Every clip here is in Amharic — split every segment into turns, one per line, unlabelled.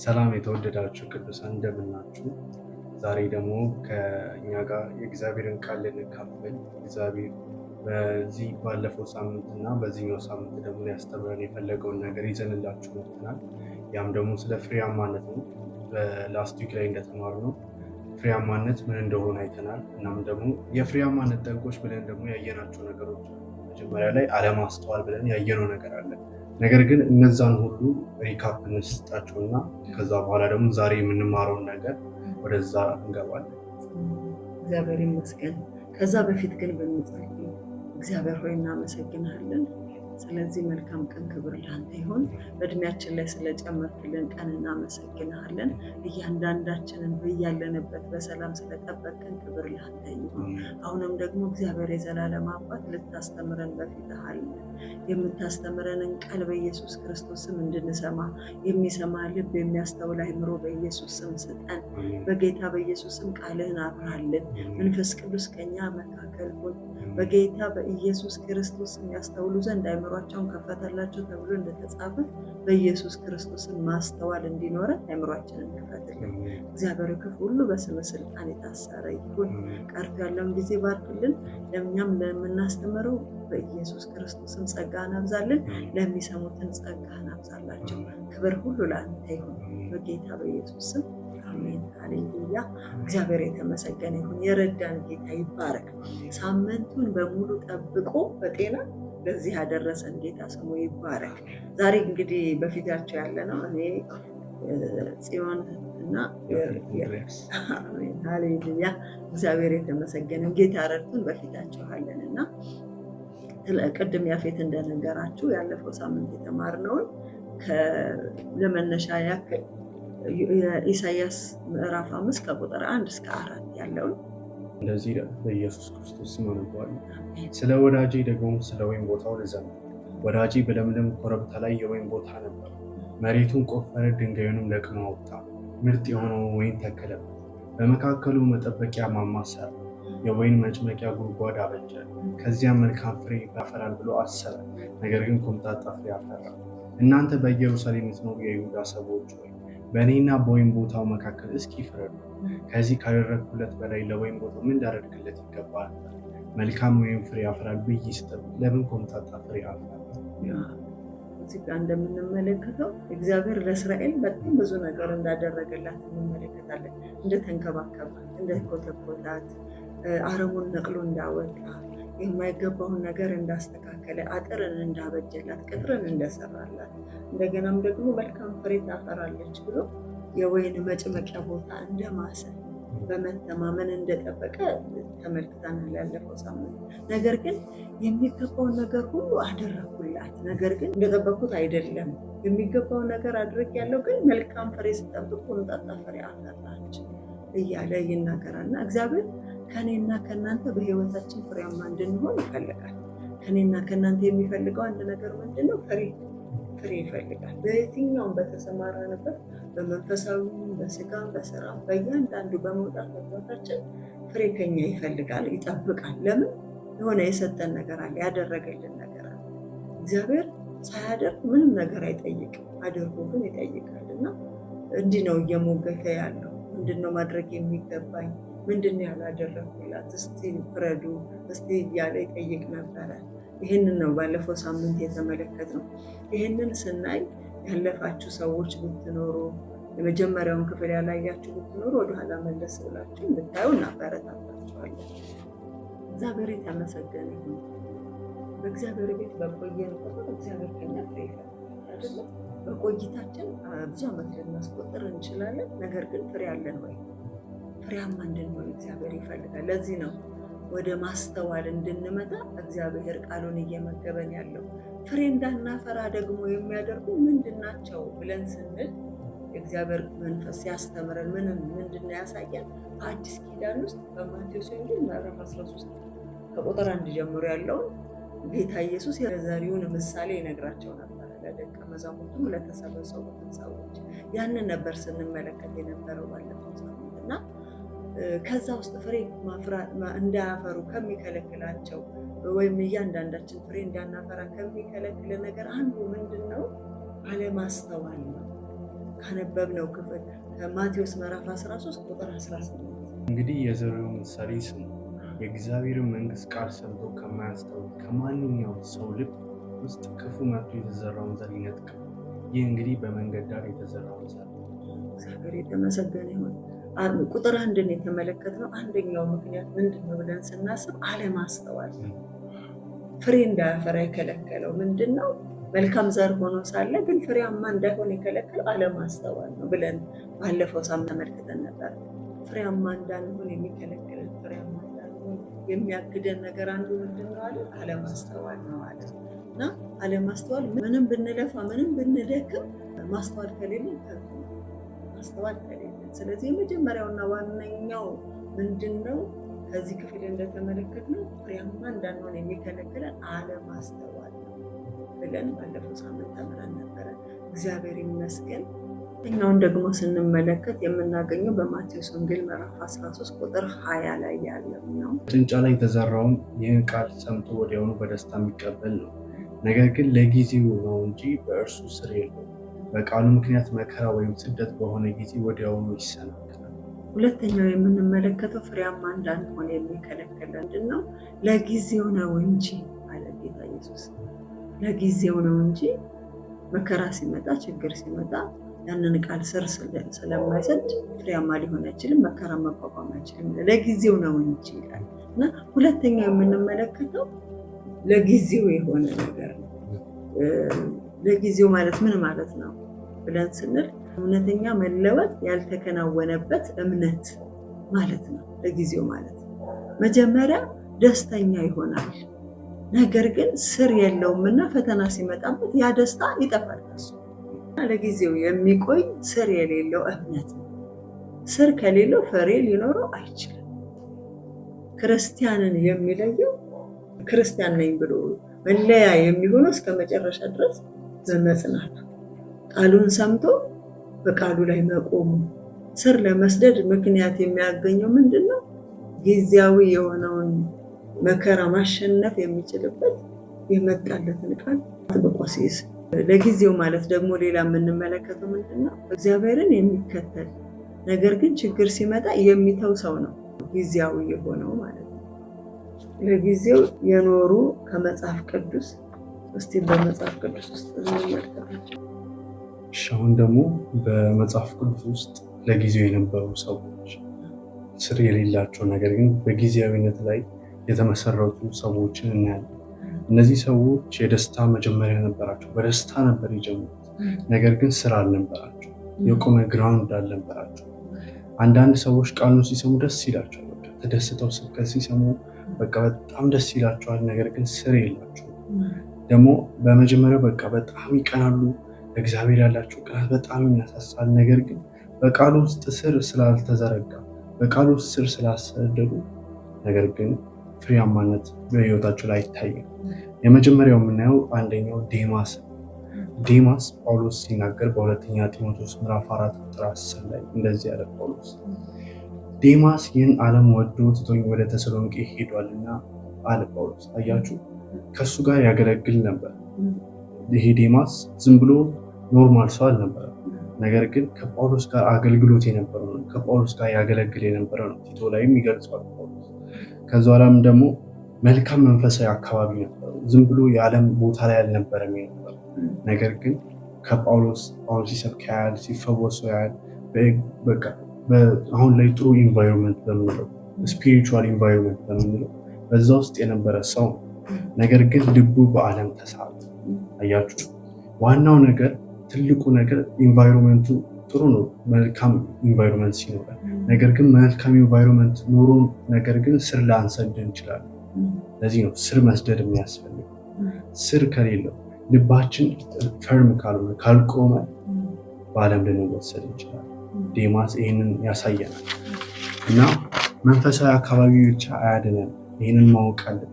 ሰላም የተወደዳችሁ ቅዱሳን እንደምናችሁ። ዛሬ ደግሞ ከእኛ ጋር የእግዚአብሔርን ቃል ልንካፈል እግዚአብሔር በዚህ ባለፈው ሳምንት እና በዚህኛው ሳምንት ደግሞ ሊያስተምረን የፈለገውን ነገር ይዘንላችሁ መጥተናል። ያም ደግሞ ስለ ፍሬያማነት ነው። በላስት ዊክ ላይ እንደተማርነው ፍሬያማነት ምን እንደሆነ አይተናል። እናም ደግሞ የፍሬያማነት ጠንቆች ብለን ደግሞ ያየናቸው ነገሮች መጀመሪያ ላይ አለማስተዋል ብለን ያየነው ነገር አለ። ነገር ግን እነዛን ሁሉ ሪካፕ እንስጣቸውና ከዛ በኋላ ደግሞ ዛሬ የምንማረውን ነገር ወደዛ እንገባለን።
እግዚአብሔር ይመስገን። ከዛ በፊት ግን ብንጸልይ። እግዚአብሔር ሆይ እናመሰግናለን። ስለዚህ መልካም ቀን ክብር ላንተ ይሁን። በእድሜያችን ላይ ስለጨመርክልን ቀን እናመሰግናለን። እያንዳንዳችንን በያለንበት በሰላም ስለጠበቅን ክብር ላንተ ይሁን። አሁንም ደግሞ እግዚአብሔር የዘላለም አባት ልታስተምረን በፊትህ አለን። የምታስተምረንን ቃል በኢየሱስ ክርስቶስ ስም እንድንሰማ የሚሰማ ልብ የሚያስተውል አእምሮ በኢየሱስ ስም ስጠን። በጌታ በኢየሱስ ስም ቃልህን አብራልን። መንፈስ ቅዱስ ከኛ መካከል ሁን። በጌታ በኢየሱስ ክርስቶስ የሚያስተውሉ ዘንድ አእምሯቸውን ከፈተላቸው ተብሎ እንደተጻፈ በኢየሱስ ክርስቶስ ማስተዋል እንዲኖረን አእምሯችንን ክፈትልን። እግዚአብሔር ክፉ ሁሉ በስም ስልጣን የታሰረ ይሁን። ቀርቶ ያለውን ጊዜ ባርክልን። ለእኛም ለምናስተምረው በኢየሱስ ክርስቶስም ጸጋህን አብዛልን። ለሚሰሙትን ጸጋህን አብዛላቸው። ክብር ሁሉ ለአንተ ይሁን በጌታ በኢየሱስ ስም አሜን። ሃሌሉያ። እግዚአብሔር የተመሰገነ ይሁን። የረዳን ጌታ ይባረክ። ሳምንቱን በሙሉ ጠብቆ በጤና ለዚህ ያደረሰን ጌታ ስሙ ይባረክ። ዛሬ እንግዲህ በፊታቸው ያለ ነው እኔ ጽዮን እና ሃሌሉያ። እግዚአብሔር የተመሰገነ ጌታ ረድቱን በፊታቸው አለን እና ቅድም ያፌት እንደነገራችሁ ያለፈው ሳምንት የተማርነውን ለመነሻ ያክል የኢሳያስ ምዕራፍ 5 ከቁጥር 1 እስከ 4 ያለውን
እንደዚህ በኢየሱስ ክርስቶስ ስም አነባለሁ። ስለ ወዳጄ ደግሞ ስለ ወይን ቦታው ልዘምር። ወዳጄ በለምለም ኮረብታ ላይ የወይን ቦታ ነበር። መሬቱን ቆፈረ፣ ድንጋዩንም ለቅሞ አወጣ። ምርጥ የሆነውን ወይን ተከለበት። በመካከሉ መጠበቂያ ማማ ሰራ። የወይን መጭመቂያ ጉድጓድ አበጀ። ከዚያም መልካም ፍሬ ያፈራል ብሎ አሰበ፣ ነገር ግን ኮምጣጣ ፍሬ አፈራ። እናንተ በኢየሩሳሌም የምትኖሩ የይሁዳ ሰዎች ሆይ በእኔና በወይን ቦታው መካከል እስኪ ፍረዱ። ከዚህ ካደረግኩለት በላይ ለወይን ቦታው ምን እንዳደርግለት ይገባል? መልካም ወይን ፍሬ ያፈራል ብዬ ስጠብቅ ለምን ኮምጣጣ ፍሬ ያፈራል?
እዚህ ጋር እንደምንመለከተው እግዚአብሔር ለእስራኤል በጣም ብዙ ነገር እንዳደረገላት እንመለከታለን። እንደተንከባከባት፣ እንደኮተኮታት፣ አረሙን ነቅሎ እንዳወጣ፣ የማይገባውን ነገር እንዳስተካከለ፣ አጥርን እንዳበጀላት፣ ቅጥርን እንደሰራላት፣ እንደገናም ደግሞ መልካም ፍሬ ታፈራለች ብሎ የወይን መጭመቂያ ቦታ እንደማሰ በመተማመን እንደጠበቀ ተመልክተናል ያለፈው ሳምንት። ነገር ግን የሚገባውን ነገር ሁሉ አደረኩላት፣ ነገር ግን እንደጠበኩት አይደለም። የሚገባውን ነገር አድርጌያለሁ፣ ግን መልካም ፍሬ ስጠብቅ ኮምጣጣ ፍሬ አፈራች እያለ ይናገራልና እግዚአብሔር ከኔና ከእናንተ በህይወታችን ፍሬያማ እንድንሆን ይፈልጋል። ከኔና ከእናንተ የሚፈልገው አንድ ነገር ምንድን ነው? ፍሬ ይፈልጋል። በየትኛውም በተሰማራንበት በመንፈሳዊ፣ በስጋም፣ በስራም በእያንዳንዱ በመውጣት መግባታችን ፍሬ ከኛ ይፈልጋል፣ ይጠብቃል። ለምን? የሆነ የሰጠን ነገር አለ፣ ያደረገልን ነገር አለ። እግዚአብሔር ሳያደርግ ምንም ነገር አይጠይቅም፣ አድርጎ ግን ይጠይቃል። እና እንዲህ ነው እየሞገተ ያለው። ምንድነው ማድረግ የሚገባኝ? ምንድነው ያላደረግኩላት? እስቲ ፍረዱ እስቲ እያለ ይጠይቅ ነበረ። ይህንን ነው ባለፈው ሳምንት የተመለከትነው። ይህንን ስናይ ያለፋችሁ ሰዎች ብትኖሩ፣ የመጀመሪያውን ክፍል ያላያችሁ ብትኖሩ ወደኋላ መለስ ብላችሁ እንድታዩ እናበረታታችኋለን። እግዚአብሔር የተመሰገነ ይሁን። በእግዚአብሔር ቤት በቆየን ቁጥር እግዚአብሔር ከኛ ፍሬ ይፈልጋል አይደለም? በቆይታችን ብዙ ዓመት ልናስቆጥር እንችላለን። ነገር ግን ፍሬ አለን ወይ? ፍሬያማ እንድንሆን እግዚአብሔር ይፈልጋል። ለዚህ ነው ወደ ማስተዋል እንድንመጣ እግዚአብሔር ቃሉን እየመገበን ያለው። ፍሬ እንዳናፈራ ደግሞ የሚያደርጉ ምንድናቸው ብለን ስንል የእግዚአብሔር መንፈስ ያስተምረን ምንድነው ያሳያል? አዲስ ኪዳን ውስጥ በማቴዎስ ወንጌል ምዕራፍ 13 ከቁጥር 1 ጀምሮ ያለውን ጌታ ኢየሱስ የዘሪውን ምሳሌ ይነግራቸው ነበር ለደቀ መዛሙርቱም ለተሰበሰቡት ሰዎች። ያንን ነበር ስንመለከት የነበረው ባለፈው ሳምንት እና ከዛ ውስጥ ፍሬ እንዳያፈሩ ከሚከለክላቸው ወይም እያንዳንዳችን ፍሬ እንዳናፈራ ከሚከለክል ነገር አንዱ ምንድን ነው? አለማስተዋል ነው። ካነበብነው ክፍል ከማቴዎስ ምዕራፍ 13 ቁጥር 18
እንግዲህ የዘሪው ምሳሌ ስሙ። የእግዚአብሔርን መንግሥት ቃል ሰምቶ ከማያስተውል ከማንኛውም ሰው ልብ ውስጥ ክፉ መጥቶ የተዘራውን ዘር ይነጥቃል። ይህ እንግዲህ በመንገድ ዳር የተዘራውን ዘር።
እግዚአብሔር የተመሰገነ ይሁን። ቁጥር አንድን የተመለከትነው አንደኛው ምክንያት ምንድን ነው ብለን ስናስብ አለማስተዋል፣ ፍሬ እንዳያፈራ የከለከለው ምንድን ነው? መልካም ዘር ሆኖ ሳለ ግን ፍሬያማ እንዳይሆን የከለከለው አለማስተዋል ነው ብለን ባለፈው ሳምንት ተመልክተን ነበር። ፍሬያማ እንዳንሆን የሚከለክለን፣ ፍሬያማ እንዳንሆን የሚያግደን ነገር አንዱ ምንድን ነው አለ? አለማስተዋል ነው አለ እና አለማስተዋል ምንም ብንለፋ ምንም ብንደክም ማስተዋል ከሌለ ማስተዋል ከሌለ፣ ስለዚህ የመጀመሪያውና ዋነኛው ምንድን ነው? ከዚህ ክፍል እንደተመለከትነው ፍሬያማ እንዳንሆን የሚከለክለን አለማስተዋል ነው ብለን ባለፈው ሳምንት ተምረን ነበረ። እግዚአብሔር ይመስገን። ኛውን ደግሞ ስንመለከት የምናገኘው በማቴዎስ ወንጌል ምዕራፍ 13 ቁጥር 20 ላይ ያለው ነው።
ጭንጫ ላይ የተዘራውም ይህን ቃል ሰምቶ ወዲያውኑ በደስታ የሚቀበል ነው፣ ነገር ግን ለጊዜው ነው እንጂ በእርሱ ስር የለውም። በቃሉ ምክንያት መከራ ወይም ስደት በሆነ ጊዜ ወዲያውኑ ይሰናከላል።
ሁለተኛው የምንመለከተው ፍሬያማ እንዳንሆን የሚከለክል ምንድን ነው? ለጊዜው ነው እንጂ አለ ጌታ ኢየሱስ። ለጊዜው ነው እንጂ መከራ ሲመጣ ችግር ሲመጣ ያንን ቃል ስር ስለማይሰድ ፍሬያማ ሊሆን አይችልም፣ መከራ መቋቋም አይችልም። ለጊዜው ነው እንጂ ይላል እና ሁለተኛው የምንመለከተው ለጊዜው የሆነ ነገር ነው። ለጊዜው ማለት ምን ማለት ነው ብለን ስንል እውነተኛ መለወጥ ያልተከናወነበት እምነት ማለት ነው። ለጊዜው ማለት መጀመሪያ ደስተኛ ይሆናል፣ ነገር ግን ስር የለውም እና ፈተና ሲመጣበት ያ ደስታ ይጠፋል። ለጊዜው የሚቆይ ስር የሌለው እምነት ነው። ስር ከሌለው ፍሬ ሊኖረው አይችልም። ክርስቲያንን የሚለየው ክርስቲያን ነኝ ብሎ መለያ የሚሆነው እስከ መጨረሻ ድረስ በመጽናት ቃሉን ሰምቶ በቃሉ ላይ መቆሙ። ስር ለመስደድ ምክንያት የሚያገኘው ምንድን ነው? ጊዜያዊ የሆነውን መከራ ማሸነፍ የሚችልበት የመጣለትን ቃል አጥብቆ ሲይዝ። ለጊዜው ማለት ደግሞ ሌላ የምንመለከተው ምንድን ነው? እግዚአብሔርን የሚከተል ነገር ግን ችግር ሲመጣ የሚተው ሰው ነው ጊዜያዊ የሆነው ማለት ነው። ለጊዜው የኖሩ ከመጽሐፍ ቅዱስ እስቲ በመጽሐፍ ቅዱስ ውስጥ እንመልከታቸው።
አሁን ደግሞ በመጽሐፍ ቅዱስ ውስጥ ለጊዜው የነበሩ ሰዎች ስር የሌላቸው ነገር ግን በጊዜያዊነት ላይ የተመሰረቱ ሰዎችን እናያለን። እነዚህ ሰዎች የደስታ መጀመሪያ ነበራቸው፣ በደስታ ነበር የጀመሩት። ነገር ግን ስራ አልነበራቸው፣ የቆመ ግራውንድ አልነበራቸው። አንዳንድ ሰዎች ቃሉን ሲሰሙ ደስ ይላቸዋል፣ በቃ ተደስተው ስብከት ሲሰሙ በቃ በጣም ደስ ይላቸዋል። ነገር ግን ስር የላቸው። ደግሞ በመጀመሪያው በቃ በጣም ይቀናሉ፣ ለእግዚአብሔር ያላቸው ቅናት በጣም የሚያሳሳል። ነገር ግን በቃሉ ውስጥ ስር ስላልተዘረጋ፣ በቃሉ ውስጥ ስር ስላልሰደዱ፣ ነገር ግን ፍሬያማነት በሕይወታቸው ላይ አይታይም። የመጀመሪያው የምናየው አንደኛው ዴማስ ነው። ዴማስ ጳውሎስ ሲናገር በሁለተኛ ጢሞቴዎስ ምዕራፍ 4 ቁጥር 10 ላይ እንደዚህ ያለ ጳውሎስ፣ ዴማስ ይህን ዓለም ወዶ ትቶኝ ወደ ተሰሎንቄ ሄዷልና አለ ጳውሎስ። አያችሁ፣ ከእሱ ጋር ያገለግል ነበር። ይሄ ዴማስ ዝም ብሎ ኖርማል ሰው አልነበረ። ነገር ግን ከጳውሎስ ጋር አገልግሎት የነበረ ነው፣ ከጳውሎስ ጋር ያገለግል የነበረ ነው። ቲቶ ላይም ይገልጸዋል ጳውሎስ። ከዛ በኋላም ደግሞ መልካም መንፈሳዊ አካባቢ ነበሩ። ዝም ብሎ የዓለም ቦታ ላይ አልነበረም የነበረ። ነገር ግን ከጳውሎስ ሲሰብክ ያያል፣ ሲፈወሱ ያያል። በቃ አሁን ላይ ጥሩ ኢንቫይሮንመንት በምንለው ስፒሪቹዋል ኢንቫይሮንመንት በምንለው በዛ ውስጥ የነበረ ሰው፣ ነገር ግን ልቡ በዓለም ተሳበ። አያችሁ፣ ዋናው ነገር ትልቁ ነገር ኢንቫይሮንመንቱ ጥሩ ነው፣ መልካም ኢንቫይሮንመንት ሲኖራል። ነገር ግን መልካም ኢንቫይሮንመንት ኖሮ ነገር ግን ስር ላንሰድ እንችላለን። ለዚህ ነው ስር መስደድ የሚያስፈልገው። ስር ከሌለው ልባችን ፈርም ካልሆነ ካልቆመ በዓለም ልንወሰድ እንችላለን። ዴማስ ይህንን ያሳየናል እና መንፈሳዊ አካባቢ ብቻ አያድነን፣ ይህንን ማወቅ አለን።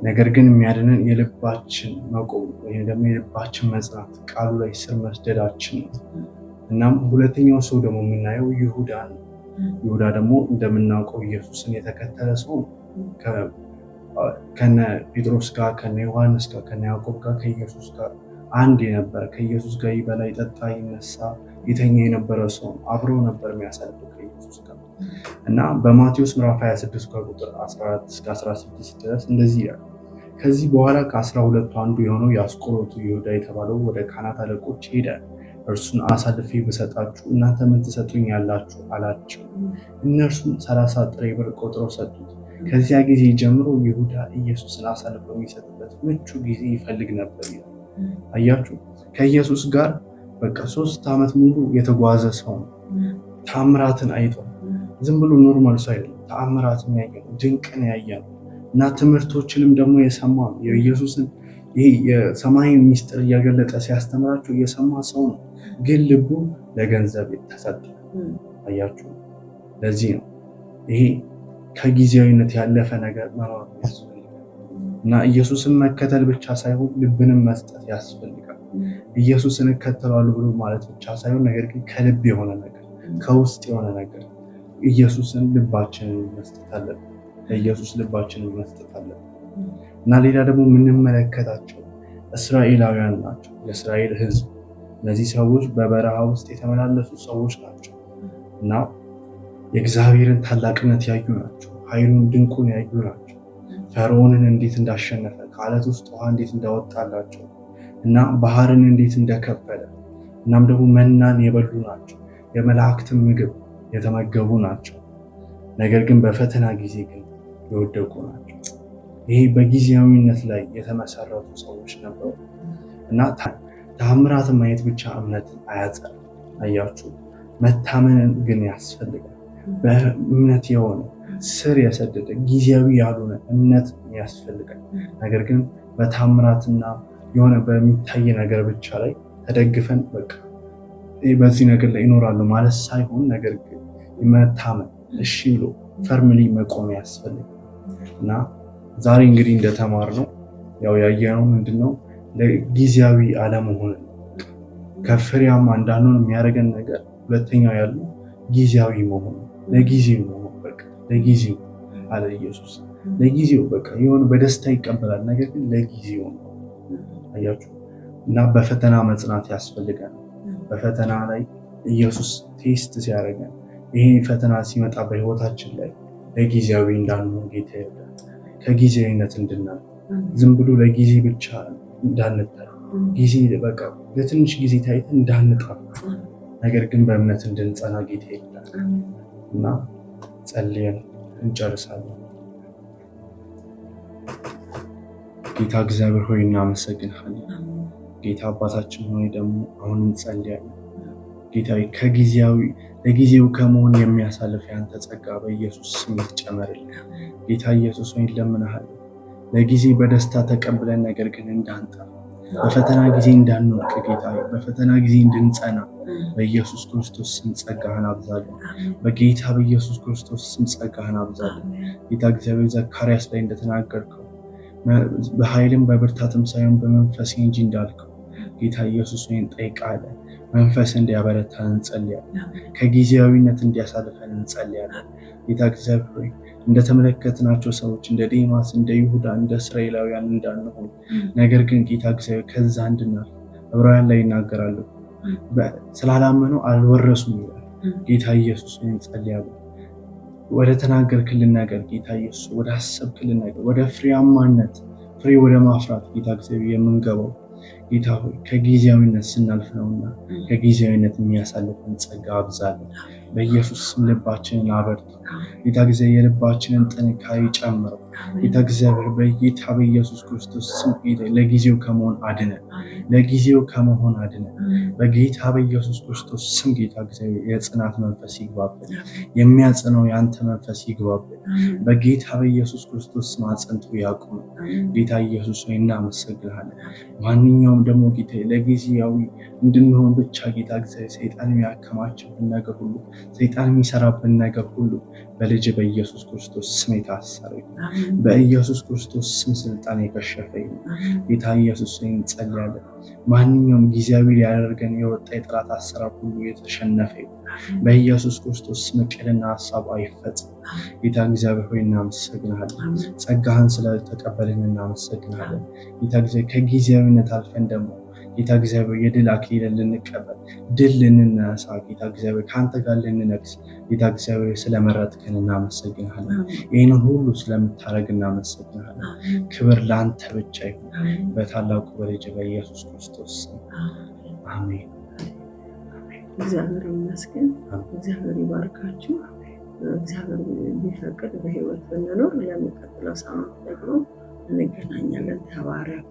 ነገር ግን የሚያድነን የልባችን መቆም ወይም ደግሞ የልባችን መጽናት፣ ቃሉ ላይ ስር መስደዳችን ነው። እናም ሁለተኛው ሰው ደግሞ የምናየው ይሁዳ ነው። ይሁዳ ደግሞ እንደምናውቀው ኢየሱስን የተከተለ ሰው ነው። ከነ ጴጥሮስ ጋር፣ ከነ ዮሐንስ ጋር፣ ከነ ያዕቆብ ጋር ከኢየሱስ ጋር አንድ የነበረ ከኢየሱስ ጋር ይበላ ይጠጣ ይነሳ የተኛ የነበረ ሰው አብሮ ነበር የሚያሳልፈው ከኢየሱስ ጋር እና በማቴዎስ ምዕራፍ 26 ከቁጥር 14 እስከ 16 ድረስ እንደዚህ ይላል። ከዚህ በኋላ ከ12ቱ አንዱ የሆነው የአስቆሮቱ ይሁዳ የተባለው ወደ ካህናት አለቆች ሄደ። እርሱን አሳልፌ ብሰጣችሁ እናንተ ምን ትሰጡኛላችሁ አላቸው። እነርሱም 30 ጥሬ ብር ቆጥረው ሰጡት። ከዚያ ጊዜ ጀምሮ ይሁዳ ኢየሱስን አሳልፎ የሚሰጥበት ምቹ ጊዜ ይፈልግ ነበር ይላል። አያችሁ፣ ከኢየሱስ ጋር በቃ 3 ዓመት ሙሉ የተጓዘ ሰው ነው። ተአምራትን አይቷል። ዝም ብሎ ኖርማል ሰው አይደለም። ተአምራትን ያየ ነው፣ ድንቅን ያየ ነው እና ትምህርቶችንም ደግሞ የሰማ ነው። የኢየሱስን ይህ የሰማይ ሚስጥር እያገለጠ ሲያስተምራቸው የሰማ ሰው ነው። ግን ልቡ ለገንዘብ ተሰጠ። አያችሁ፣ ለዚህ ነው ይሄ ከጊዜያዊነት ያለፈ ነገር መኖር ያስፈልጋል እና ኢየሱስን መከተል ብቻ ሳይሆን ልብንም መስጠት ያስፈልጋል። ኢየሱስን እከተላለሁ ብሎ ማለት ብቻ ሳይሆን ነገር ግን ከልብ የሆነ ነገር ከውስጥ የሆነ ነገር ኢየሱስን ልባችንን መስጠት አለብን። ለኢየሱስ ልባችንን መስጠት አለብን እና ሌላ ደግሞ የምንመለከታቸው እስራኤላውያን ናቸው። የእስራኤል ሕዝብ እነዚህ ሰዎች በበረሃ ውስጥ የተመላለሱ ሰዎች ናቸው እና የእግዚአብሔርን ታላቅነት ያዩ ናቸው። ኃይሉን ድንቁን ያዩ ናቸው። ፈርዖንን እንዴት እንዳሸነፈ ከዓለት ውስጥ ውሃ እንዴት እንዳወጣላቸው እና ባህርን እንዴት እንደከፈለ እናም ደግሞ መናን የበሉ ናቸው። የመላእክትን ምግብ የተመገቡ ናቸው። ነገር ግን በፈተና ጊዜ ግን የወደቁ ናቸው። ይሄ በጊዜያዊነት ላይ የተመሰረቱ ሰዎች ነበሩ እና ተአምራትን ማየት ብቻ እምነትን አያጸናም። አያችሁ፣ መታመንን ግን ያስፈልጋል። በእምነት የሆነ ስር የሰደደ ጊዜያዊ ያልሆነ እምነት ያስፈልጋል። ነገር ግን በታምራትና የሆነ በሚታይ ነገር ብቻ ላይ ተደግፈን በቃ በዚህ ነገር ላይ ይኖራሉ ማለት ሳይሆን፣ ነገር ግን መታመን እሺ ብሎ ፈርምሊ መቆም ያስፈልጋል እና ዛሬ እንግዲህ እንደተማርነው ያው ያየነው ምንድነው ለጊዜያዊ አለመሆንን ከፍሬያማ እንዳንሆን የሚያደርገን ነገር ሁለተኛው ያለው ጊዜያዊ መሆን ለጊዜው መሆን በቃ ለጊዜው አለ ኢየሱስ። ለጊዜው በቃ የሆነ በደስታ ይቀበላል፣ ነገር ግን ለጊዜው ነው። አያችሁ እና በፈተና መጽናት ያስፈልገናል። በፈተና ላይ ኢየሱስ ቴስት ሲያደርገን ይሄ ፈተና ሲመጣ በህይወታችን ላይ ለጊዜያዊ እንዳንሆን ጌታ ይርዳል። ከጊዜያዊነት እንድናል ዝም ብሎ ለጊዜ ብቻ እንዳንታይ ጊዜ በቃ ለትንሽ ጊዜ ታይተን እንዳንጠፋ ነገር ግን በእምነት እንድንጸና ጌታ ይርዳል እና ጸልየን እንጨርሳለን። ጌታ እግዚአብሔር ሆይ እናመሰግንሃለን። ጌታ አባታችን ሆይ ደግሞ አሁን እንጸልያለን። ጌታ ለጊዜው ከመሆን የሚያሳልፍ ያንተ ጸጋ በኢየሱስ ስም ይጨመርልን። ጌታ ኢየሱስ ሆይ እንለምንሃለን። ለጊዜ በደስታ ተቀብለን ነገር ግን እንዳንጠፋ በፈተና ጊዜ እንዳንወድቅ ጌታ በፈተና ጊዜ እንድንጸና በኢየሱስ ክርስቶስ ስም ጸጋህን አብዛለን። በጌታ በኢየሱስ ክርስቶስ ስም ጸጋህን አብዛለን። ጌታ እግዚአብሔር ዘካርያስ ላይ እንደተናገርከው በኃይልም በብርታትም ሳይሆን በመንፈሴ እንጂ እንዳልከው ጌታ ኢየሱስ ሆይ እንጠይቃለን። መንፈስ እንዲያበረታን እንጸልያለን። ከጊዜያዊነት እንዲያሳልፈን እንጸልያለን። ጌታ እግዚአብሔር ሆይ እንደተመለከትናቸው ሰዎች እንደ ዴማስ፣ እንደ ይሁዳ፣ እንደ እስራኤላውያን እንዳንሆን ነገር ግን ጌታ እግዚአብሔር ከዛ እንድናል ዕብራውያን ላይ ይናገራሉ። ስላላመኑ አልወረሱም ይላል። ጌታ ኢየሱስ ሆይ እንጸልያለን። ወደ ተናገርክልን ነገር ጌታ ኢየሱስ ወደ አሰብክልን ነገር ወደ ፍሬያማነት ፍሬ ወደ ማፍራት ጌታ እግዚአብሔር የምንገባው ጌታ ሆይ ከጊዜያዊነት ስናልፍ ነውና ከጊዜያዊነት የሚያሳልፈን ጸጋ አብዛለን። በኢየሱስ ስም ልባችንን አበርታ። ጌታ እግዚአብሔር የልባችንን ጥንካሬ ጨምረው። ጌታ እግዚአብሔር በጌታ በኢየሱስ ክርስቶስ ስም ለጊዜው ከመሆን አድነን፣ ለጊዜው ከመሆን አድነን። በጌታ በኢየሱስ ክርስቶስ ስም ጌታ እግዚአብሔር የጽናት መንፈስ ይግባብን፣ የሚያጽነው የአንተ መንፈስ ይግባብን። በጌታ በኢየሱስ ክርስቶስ ስም አጽንቶ ያቁም። ጌታ ኢየሱስ ሆይ እናመሰግናለን። ማንኛውም ደግሞ ጌታ ለጊዜያዊ እንድንሆን ብቻ ጌታ እግዚአብሔር ሰይጣን የሚያከማችብን ነገር ሁሉ ሰይጣን የሚሰራብን ነገር ሁሉ በልጅ በኢየሱስ ክርስቶስ ስም የታሰረ ይሁን። በኢየሱስ ክርስቶስ ስም ስልጣን የከሸፈ ይሁን። ጌታ ኢየሱስ ሆይ እንጸልያለን። ማንኛውም ጊዜያዊ ሊያደርገን የወጣ የጠላት አሰራር ሁሉ የተሸነፈ ይሁን። በኢየሱስ ክርስቶስ ስም ዕቅድና ሀሳብ አይፈጽም። ጌታ እግዚአብሔር ሆይ እናመሰግናለን። ጸጋህን ስለተቀበልን እናመሰግናለን። ጌታ እግዚአብሔር ከጊዜያዊነት አልፈን ደግሞ ጌታ እግዚአብሔር የድል አክሊልን ልንቀበል ድል ልንነሳ ጌታ እግዚአብሔር ከአንተ ጋር ልንነግስ ጌታ እግዚአብሔር ስለመረጥከን እናመሰግናለን። ይህንን ሁሉ ስለምታደርግ እናመሰግናለን። ክብር ለአንተ ብቻ ይሁን በታላቁ በልጅ በኢየሱስ ክርስቶስ አሜን።
እግዚአብሔር ይመስገን። እግዚአብሔር ይባርካችሁ። እግዚአብሔር ቢፈቅድ በህይወት ብንኖር ለሚቀጥለው ሳምንት ደግሞ እንገናኛለን። ተባረኩ።